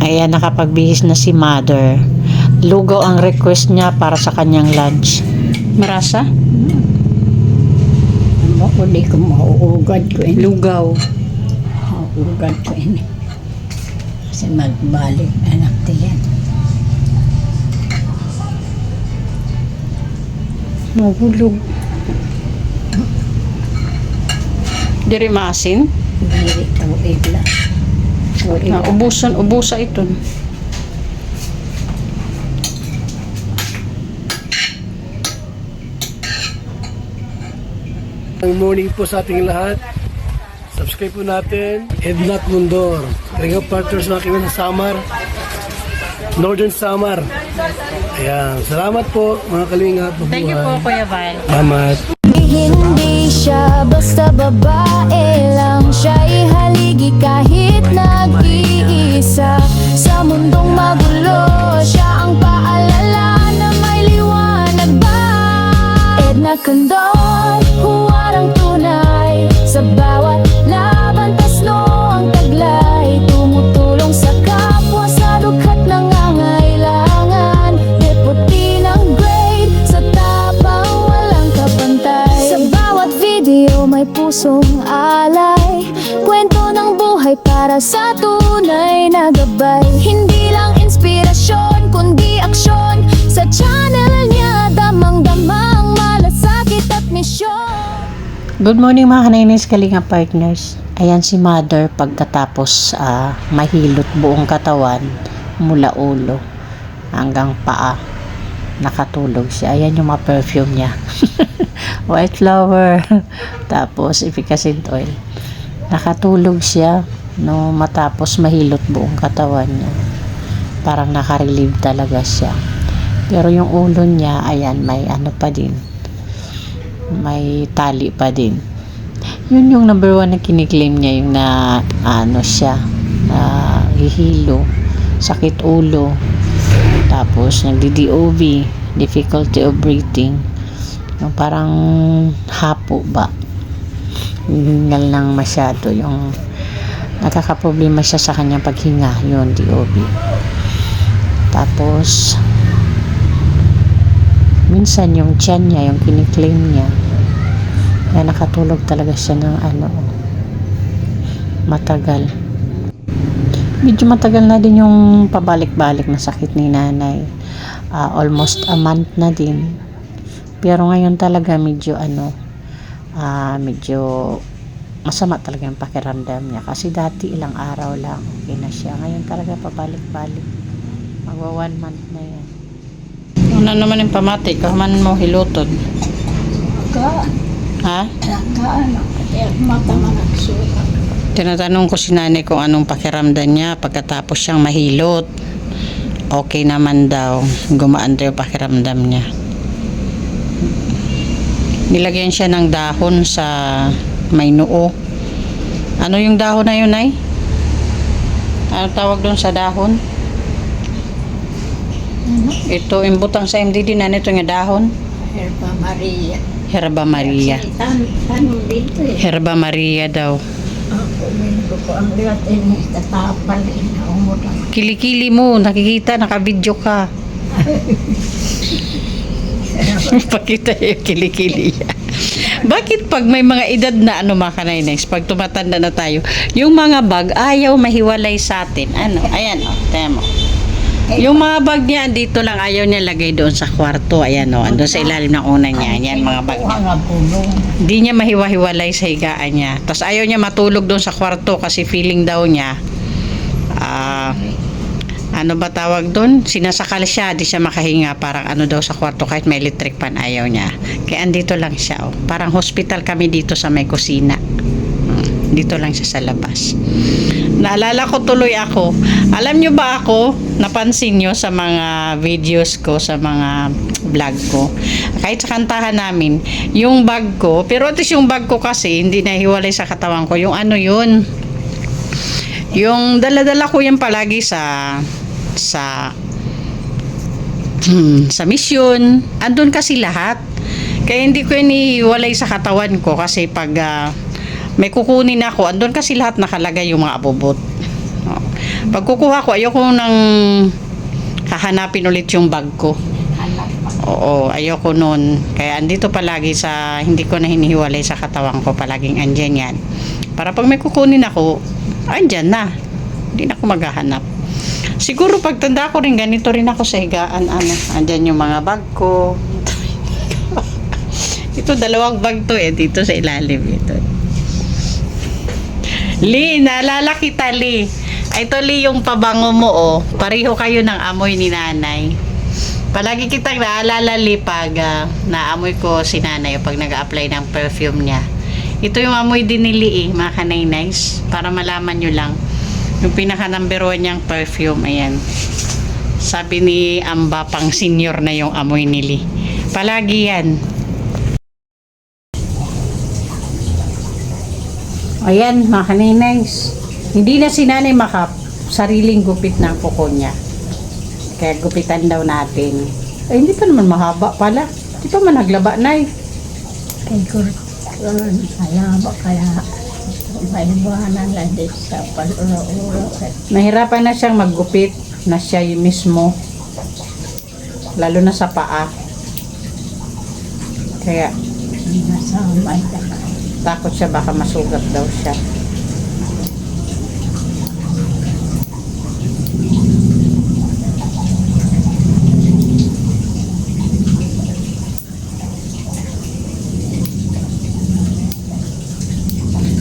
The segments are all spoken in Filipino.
Ayan, nakapagbihis na si mother. Lugaw ang request niya para sa kanyang lunch. Marasa? Ako di ko mauugad ko ini. Lugaw. Mauugad ko ini. Kasi magbalik anak tiyan. Mahulog. Diri maasin? Dili ito igla. Na ubusa ito. Good morning po sa ating lahat. Subscribe po natin. Ednat Mundor. Ring of Partners na aking Samar. Northern Samar. Ayan. Salamat po mga kalingap. Thank you po, Kuya Val. Salamat. Hindi siya basta babae lang, siya'y haligi kahit nag-iisa. Sa mundong magulo, siya ang paalala na may liwanag ba. Edna Condon, huwarang tunay. Sa bawat laban, tasno ang taglay. Tumutulong sa kapwa sa dughat nangangailangan. Deputy ng grade, sa tapang walang kapantay. Sa bawat video may pusong alay. Kwento ng buhay para sa tunay na gabay. Hindi lang inspirasyon, kundi aksyon. Sa channel niya, damang-damang malasakit at misyon. Good morning mga kanainis, kalinga partners. Ayan si mother pagkatapos mahilot buong katawan mula ulo hanggang paa. Nakatulog siya. Ayan yung mga perfume niya. White flower. Tapos efficacent oil. Nakatulog siya no matapos mahilot buong katawan niya. Parang nakarelieve talaga siya. Pero yung ulo niya, ayan, may ano pa din. May tali pa din. Yun yung number 1 na kiniklaim niya, yung na ano siya, na hihilo, sakit ulo, tapos nagdi-DOB, difficulty of breathing, yung parang hapo ba, hingal lang masyado, yung nagkakaproblema siya sa kanyang paghinga, yun DOB. Tapos minsan yung tiyan niya, yung kiniklaim niya, na nakatulog talaga siya ng matagal. Medyo matagal na din yung pabalik-balik na sakit ni nanay. Almost a month na din. Pero ngayon talaga medyo medyo masama talaga yung pakiramdam niya. Kasi dati ilang araw lang okay na siya. Ngayon talaga pabalik-balik. Magwa 1 month na yan. Ano naman yung pamati? Kaman mo hilutod. Ha? Mata managsuka. Tinatanong ko si nanay kung anong pakiramdam niya pagkatapos siyang mahilot. Okay naman daw. Gumaan daw yung pakiramdam niya. Nilagyan siya ng dahon sa may noo. Ano yung dahon na yun, Nay? Ano tawag doon sa dahon? Ito, imbutang sa MDD na nito nga dahon. Herba Maria. Herba Maria. Tanong dito eh. Herba Maria daw. Ako ko ang liwat ini tatapal na umutan. Kilikili mo, nakikita, nakabidyo ka. Pakita yung kilikili. Bakit pag may mga edad na mga kanaynex, pag tumatanda na tayo, yung mga bag ayaw mahiwalay sa atin. Ayan temo. Yung mga bag niya, dito lang ayaw niya lagay doon sa kwarto. Ayan andun sa ilalim ng una niya. Yan mga bag niya. Hindi niya mahiwa-hiwalay sa higaan niya. Tapos ayaw niya matulog doon sa kwarto kasi feeling daw niya, ano ba tawag doon? Sinasakal siya, di siya makahinga. Parang daw sa kwarto kahit may electric fan, ayaw niya. Kaya andito lang siya. Parang hospital kami dito sa may kusina. Dito lang siya sa labas. Naalala ko tuloy ako. Alam nyo ba ako, napansin nyo sa mga videos ko, sa mga vlog ko, kahit sa kantahan namin, yung bag ko, pero at least yung bag ko kasi, hindi nahiwalay sa katawan ko. Yung yun, yung dala-dala ko yan palagi sa mission. Andun kasi lahat. Kaya hindi ko yan ihiwalay sa katawan ko kasi pag may kukunin ako, andun kasi lahat nakalagay yung mga abubot. Pag kukuha ko, ayoko nang hahanapin ulit yung bag ko. Hanap pa. Oo, ayoko nun. Kaya andito palagi sa, hindi ko na hinihiwalay sa katawan ko. Palaging andyan yan. Para pag may kukunin ako, andyan na. Hindi na ako maghahanap. Siguro pagtanda ko rin, ganito rin ako sa higaan. Andyan yung mga bag ko. Ito, dalawang bag to dito sa ilalim. Ito. Lee, naalala kita, Lee. Ito, Lee, yung pabango mo, Pareho kayo ng amoy ni nanay. Palagi kitang naalala, Lee, pag naamoy ko si nanay pag nag-a-apply ng perfume niya. Ito yung amoy din ni Lee, mga kanay-nice. Para malaman nyo lang. Yung pinaka number 1 niyang perfume, ayan. Sabi ni Amba, pang senior na yung amoy ni Lee. Palagi yan. Ayan, mga kaninays. Hindi na si nanay sariling gupit ng kuko niya. Kaya gupitan daw natin. Ay, hindi pa naman mahaba pala. Di pa man naglaba, nay. Kay Kurt, alaba kaya may buhanan lang din sa paluro-uro. Nahirapan na siyang maggupit na siya yung mismo. Lalo na sa paa. Kaya, Nasamay ka. takot siya baka masugat daw siya.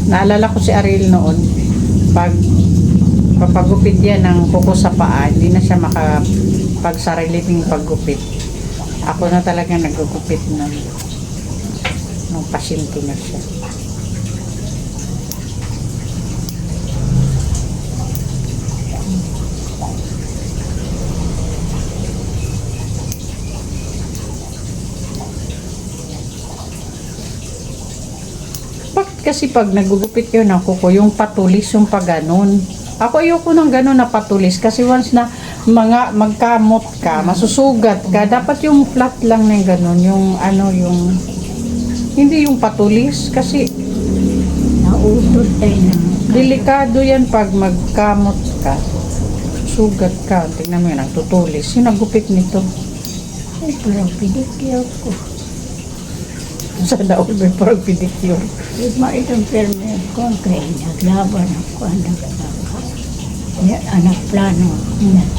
Naalala ko si Ariel noon, pag papagupit yan ng kuko sa paa, hindi na siya makapagsariling paggupit. Ako na talaga naggugupit ng pasyente na siya. Kasi pag nagugupit yun ng kuko, yung patulis, yung paganon. Ako ayoko ng ganon na patulis kasi once na magkamot ka, masusugat ka, dapat yung flat lang ng ganon, yung yung hindi yung patulis kasi Nautod tayo ng delikado yan pag magkamot ka, sugat ka, tingnan mo yun, nagtutulis. Yung nagupit nito. Ay, parang pedicure ko. Sa daol may parang pedicure. Lima itong permit ko, kaya naglaban ako, anak plano.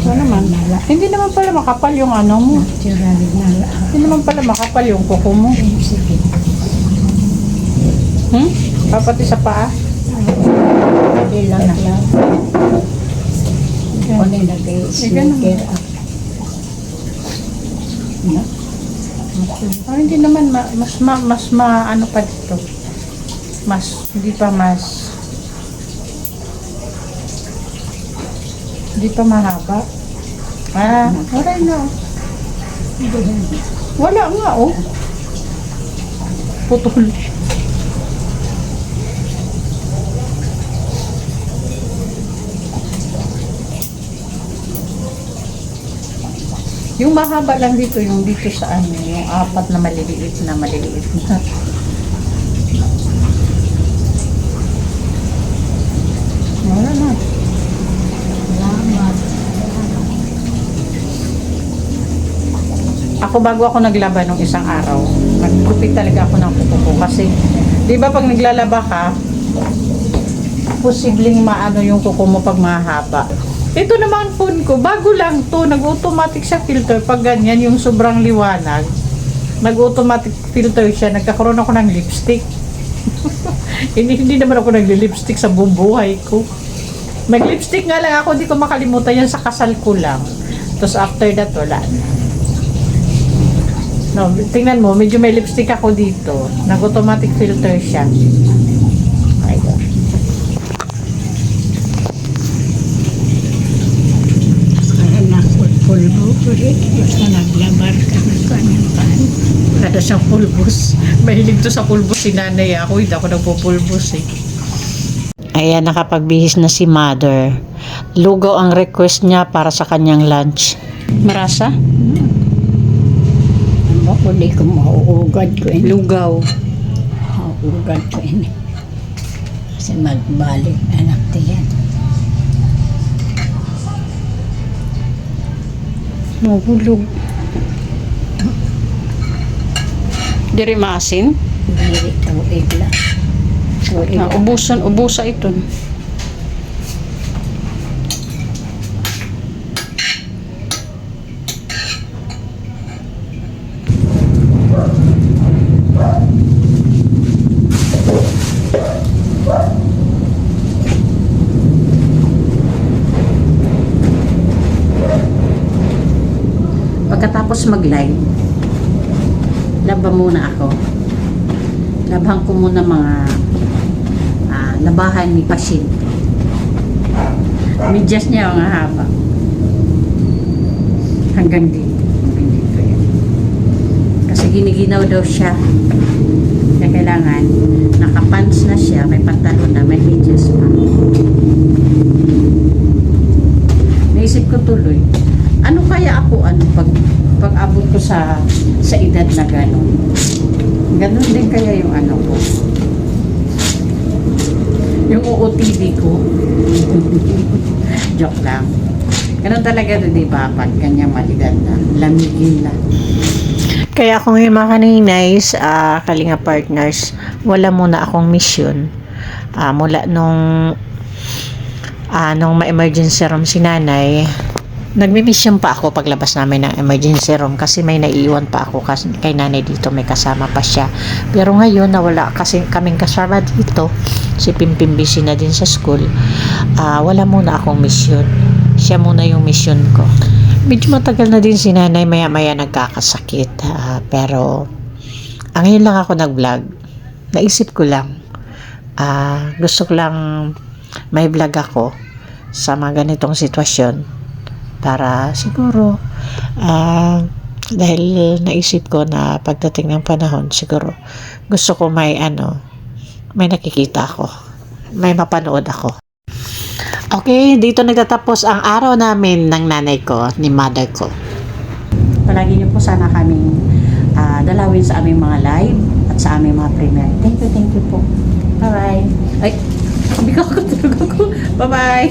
Ano naman? Hindi naman pala makapal yung ano mo. Natural na lang. Hindi naman pala makapal yung kuko mo. Sige. Papati sa paa. Ilang lang. Kung nag-i-sneaker up. Hindi naman mas ano pa dito. Hindi pa mahaba. Wala na. Wala nga, putol. Yung mahaba lang dito, yung dito sa yung apat na maliliit na. Wala na. Salamat. Ako bago ako naglaba nung isang araw, nagkupit talaga ako ng kuko ko kasi, di ba pag naglalaba ka, posibleng maano yung kuko mo pag mahaba. Ito naman phone ko, bago lang to, nag-automatic siya filter pag ganyan, yung sobrang liwanag. Nag-automatic filter siya, nagkakaroon ako ng lipstick. hindi naman ako nagli-lipstick sa buong buhay ko. Mag-lipstick nga lang ako, hindi ko makalimutan yan sa kasal ko lang. Tapos after that, wala na. No, tingnan mo, medyo may lipstick ako dito. Nag-automatic filter siya. My God. Pulbo ko rin. Basta naglabar ka na kanyan. Kada siyang pulbos. Mahilig to sa pulbos si nanay. Ako, hindi ako nagpupulbos Ayan, nakapagbihis na si mother. Lugaw ang request niya para sa kanyang lunch. Marasa? Ako di ko mauugad ko ini. Lugaw. Mauugad ko ini. Kasi magbalik anak tiyan. Mahulog. Diri maasin. Dili tuig lang. Tuig lang. Ubusa ito. Pagkatapos mag-live, laba muna ako. Labhan ko muna mga labahan ni pasyente. Medyas niya ang haba. Hanggang dito. Hanggang dito yan. Kasi giniginaw daw siya. Kaya kailangan, nakapants na siya, may pantalon na, may medyas pa. Naisip ko tuloy, ano kaya ako pag abot ko sa edad na gano'n? Ganon din kaya yung ano ko. Yung OOTD ko. Joke lang. Ganon talaga rin, di ba? Pag kanyang malidad na, lamigin na. Kaya kung yung mga kaninays, Kalinga Partners, wala muna akong mission. Mula nung ma-emergency room si nanay, nagmi-mission pa ako paglabas namin ng emergency room kasi may naiiwan pa ako kasi kay nanay dito, may kasama pa siya. Pero ngayon nawala kasi kaming kasama dito, si Pimpim busy na din sa school. Wala muna akong mission, siya muna yung mission ko. Medyo matagal na din si nanay, maya nagkakasakit, pero ngayon lang ako nag-vlog. Naisip ko lang, gusto ko lang may vlog ako sa mga ganitong sitwasyon para siguro dahil naisip ko na pagdating ng panahon siguro gusto ko may nakikita ako, may mapanood ako. Okay, dito nagtatapos ang araw namin ng nanay ko, ni mother ko. Palagi niyo po sana kaming dalawin sa aming mga live at sa aming mga premiere. Thank you po. Bye-bye. Ay, hindi ko tulog ako. Bye-bye.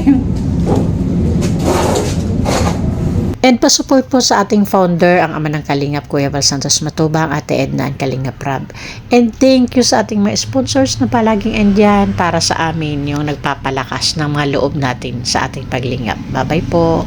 And pa-support po sa ating founder, ang ama ng Kalingap, Kuya Val Santos Matubang, Ate Edna, ang Kalingap Rab. And thank you sa ating mga sponsors na palaging andyan para sa amin yung nagpapalakas ng mga loob natin sa ating paglingap. Bye-bye po.